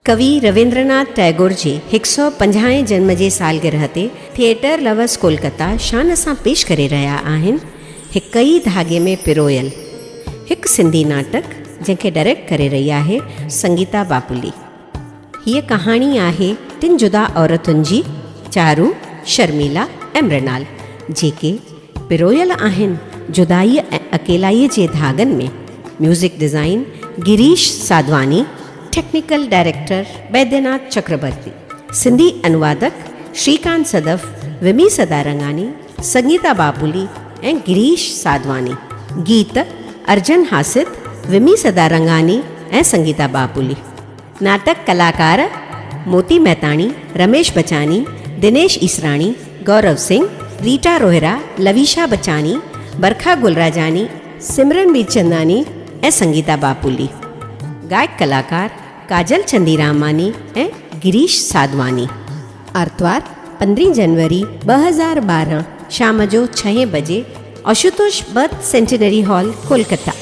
कवि रविंद्रनाथ टैगोर जे 150 जन्म जे सालगिरह ते थिएटर लवर्स कोलकाता शान सां पेश करे रहिया आहिनि हिकु ई धागे में पिरोयल, हिकु सिंधी नाटक जंहिंखे डायरेक्ट करे रही आहे संगीता बापुली। हीअ कहाणी आहे टिनि जुदा औरतुनि जी, चारू, शर्मिला ऐं मृणाल, जेके पिरोयल आहिनि जुदाईअ ऐं अकेलाईअ जे धागनि में। Music design Girish Sadhwani, technical director Baidyanath Chakraborty, Sindhi अनुवादक श्रीकांत सदफ, विमी सदारंगानी, संगीता बापुली ऐं गिरीश साधवानी। गीत अर्जन हासिद, विमी सदारंगानी ऐं संगीता बापुली। नाटक कलाकार मोती मेहताणी, रमेश बचानी, दिनेश ईसराणी, गौरव सिंह, रीटा रोहिरा, लवीशा बचानी, बरखा गुलराजानी, सिमरन बीरचंदानी ऐं संगीता बापुली। गायक कलाकार काजल चंदीरामानी ऐं गिरीश साधवानी। आर्तवार 15 जनवरी 2012 शाम जो 6 बजे Ashutosh berth centenary hall, Kolkata.